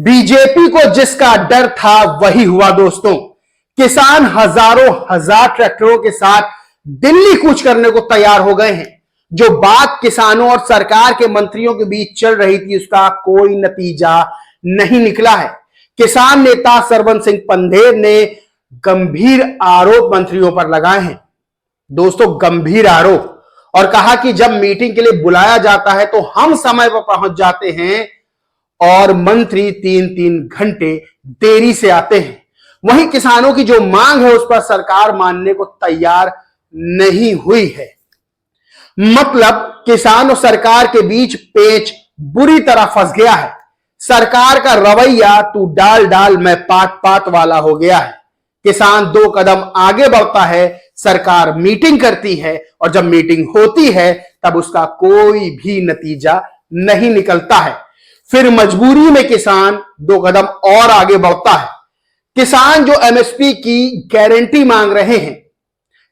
BJP को जिसका डर था वही हुआ दोस्तों। किसान हजारों हजार ट्रैक्टरों के साथ दिल्ली कूच करने को तैयार हो गए हैं। जो बात किसानों और सरकार के मंत्रियों के बीच चल रही थी उसका कोई नतीजा नहीं निकला है। किसान नेता सरबन सिंह पंधेर ने गंभीर आरोप मंत्रियों पर लगाए हैं दोस्तों, गंभीर आरोप, और कहा कि जब मीटिंग के लिए बुलाया जाता है तो हम समय पर पहुंच जाते हैं और मंत्री 3-3 घंटे देरी से आते हैं। वहीं किसानों की जो मांग है उस पर सरकार मानने को तैयार नहीं हुई है। मतलब किसान और सरकार के बीच पेच बुरी तरह फंस गया है। सरकार का रवैया तू डाल डाल मैं पात पात वाला हो गया है। किसान 2 कदम आगे बढ़ता है, सरकार मीटिंग करती है, और जब मीटिंग होती है तब उसका कोई भी नतीजा नहीं निकलता है। फिर मजबूरी में किसान 2 कदम और आगे बढ़ता है। किसान जो एमएसपी की गारंटी मांग रहे हैं,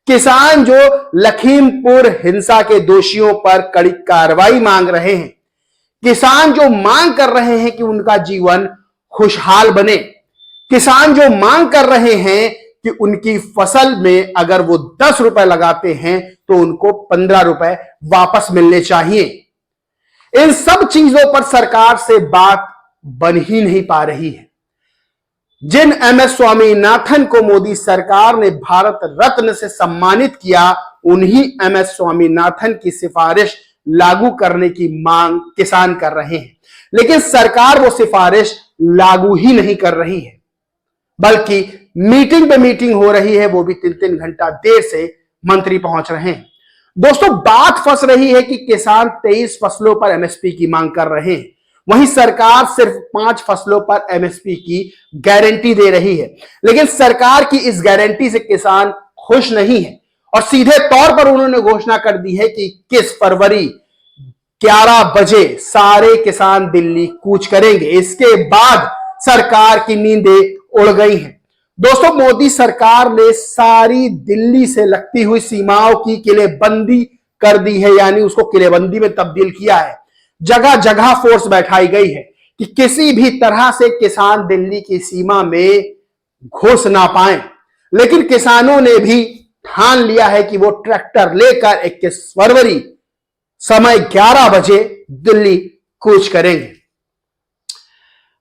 किसान जो लखीमपुर हिंसा के दोषियों पर कड़ी कार्रवाई मांग रहे हैं, किसान जो मांग कर रहे हैं कि उनका जीवन खुशहाल बने, किसान जो मांग कर रहे हैं कि उनकी फसल में अगर वो 10 रुपए लगाते हैं तो उनको 15 रुपए वापस मिलने चाहिए। इन सब चीजों पर सरकार से बात बन ही नहीं पा रही है। जिन एमएस स्वामीनाथन को मोदी सरकार ने भारत रत्न से सम्मानित किया, उन्हीं एमएस स्वामीनाथन की सिफारिश लागू करने की मांग किसान कर रहे हैं, लेकिन सरकार वो सिफारिश लागू ही नहीं कर रही है, बल्कि मीटिंग पे मीटिंग हो रही है, वो भी 3-3 घंटा देर से मंत्री पहुंच रहे हैं। दोस्तों, बात फंस रही है कि किसान 23 फसलों पर एमएसपी की मांग कर रहे हैं, वहीं सरकार सिर्फ 5 फसलों पर एमएसपी की गारंटी दे रही है। लेकिन सरकार की इस गारंटी से किसान खुश नहीं है और सीधे तौर पर उन्होंने घोषणा कर दी है कि 21 फरवरी 11 बजे सारे किसान दिल्ली कूच करेंगे। इसके बाद सरकार की नींदें उड़ गई हैं। दोस्तों, मोदी सरकार ने सारी दिल्ली से लगती हुई सीमाओं की किलेबंदी कर दी है, यानी उसको किलेबंदी में तब्दील किया है। जगह जगह फोर्स बैठाई गई है कि किसी भी तरह से किसान दिल्ली की सीमा में घुस ना पाए। लेकिन किसानों ने भी ठान लिया है कि वो ट्रैक्टर लेकर 21 फरवरी समय 11 बजे दिल्ली कूच करेंगे।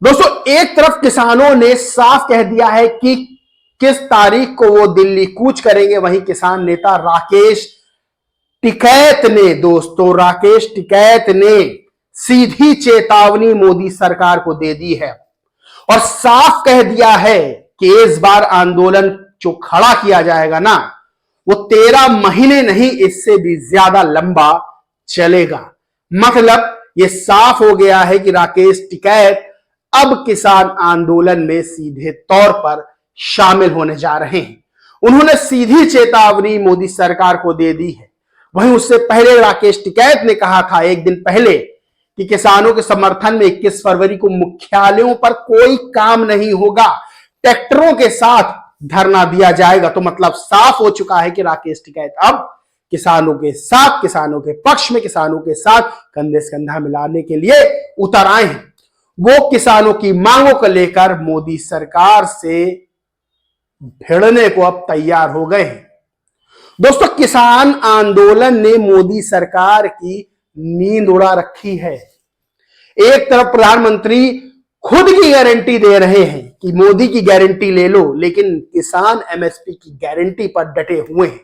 दोस्तों, एक तरफ किसानों ने साफ कह दिया है कि किस तारीख को वो दिल्ली कूच करेंगे, वहीं किसान नेता राकेश टिकैत ने सीधी चेतावनी मोदी सरकार को दे दी है और साफ कह दिया है कि इस बार आंदोलन जो खड़ा किया जाएगा ना, वो 13 महीने नहीं, इससे भी ज्यादा लंबा चलेगा। मतलब ये साफ हो गया है कि राकेश टिकैत अब किसान आंदोलन में सीधे तौर पर शामिल होने जा रहे हैं। उन्होंने सीधी चेतावनी मोदी सरकार को दे दी है। वहीं उससे पहले राकेश टिकैत ने कहा था एक दिन पहले कि किसानों के समर्थन में 21 फरवरी को मुख्यालयों पर कोई काम नहीं होगा, ट्रैक्टरों के साथ धरना दिया जाएगा। तो मतलब साफ हो चुका है कि राकेश टिकैत अब किसानों के साथ, किसानों के पक्ष में, किसानों के साथ कंधे से कंधा मिलाने के लिए उतर आए हैं। वो किसानों की मांगों को लेकर मोदी सरकार से भिड़ने को अब तैयार हो गए हैं। दोस्तों, किसान आंदोलन ने मोदी सरकार की नींद उड़ा रखी है। एक तरफ प्रधानमंत्री खुद की गारंटी दे रहे हैं कि मोदी की गारंटी ले लो, लेकिन किसान एमएसपी की गारंटी पर डटे हुए हैं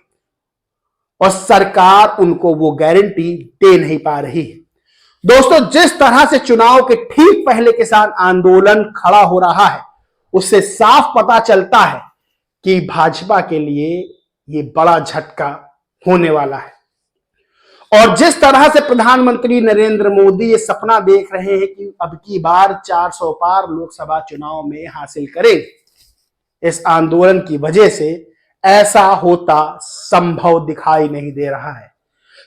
और सरकार उनको वो गारंटी दे नहीं पा रही है। दोस्तों, जिस तरह से चुनाव के ठीक पहले किसान आंदोलन खड़ा हो रहा है, उससे साफ पता चलता है कि भाजपा के लिए ये बड़ा झटका होने वाला है। और जिस तरह से प्रधानमंत्री नरेंद्र मोदी ये सपना देख रहे हैं कि अब की बार 400 पार लोकसभा चुनाव में हासिल करें, इस आंदोलन की वजह से ऐसा होता संभव दिखाई नहीं दे रहा है।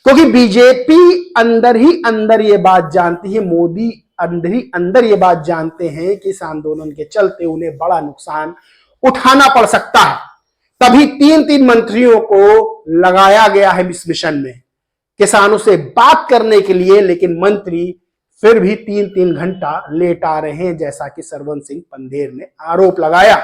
क्योंकि बीजेपी अंदर ही अंदर ये बात जानती है, मोदी अंदर ही अंदर ये बात जानते हैं कि इस आंदोलन के चलते उन्हें बड़ा नुकसान उठाना पड़ सकता है। तभी 3-3 मंत्रियों को लगाया गया है इस मिशन में किसानों से बात करने के लिए, लेकिन मंत्री फिर भी 3-3 घंटा लेट आ रहे हैं, जैसा कि सरवन सिंह पंधेर ने आरोप लगाया।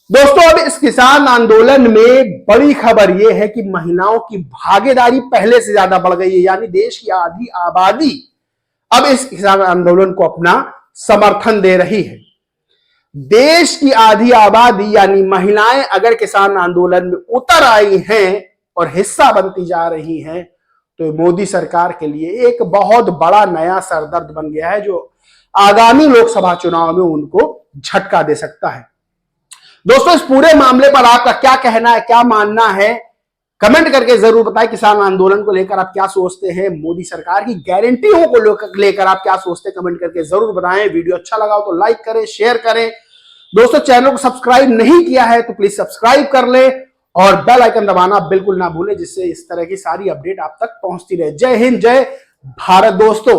दोस्तों, अब इस किसान आंदोलन में बड़ी खबर यह है कि महिलाओं की भागीदारी पहले से ज्यादा बढ़ गई है, यानी देश की आधी आबादी अब इस किसान आंदोलन को अपना समर्थन दे रही है। देश की आधी आबादी यानी महिलाएं अगर किसान आंदोलन में उतर आई हैं और हिस्सा बनती जा रही हैं, तो मोदी सरकार के लिए एक बहुत बड़ा नया सरदर्द बन गया है, जो आगामी लोकसभा चुनाव में उनको झटका दे सकता है। दोस्तों, इस पूरे मामले पर आपका क्या कहना है, क्या मानना है, कमेंट करके जरूर बताएं। किसान आंदोलन को लेकर आप क्या सोचते हैं, मोदी सरकार की गारंटियों को लेकर आप क्या सोचते हैं, कमेंट करके जरूर बताएं। वीडियो अच्छा लगा हो तो लाइक करें, शेयर करें। दोस्तों, चैनल को सब्सक्राइब नहीं किया है तो प्लीज सब्सक्राइब कर ले और बेल आइकन दबाना बिल्कुल ना भूलें, जिससे इस तरह की सारी अपडेट आप तक पहुंचती रहे। जय हिंद, जय भारत दोस्तों।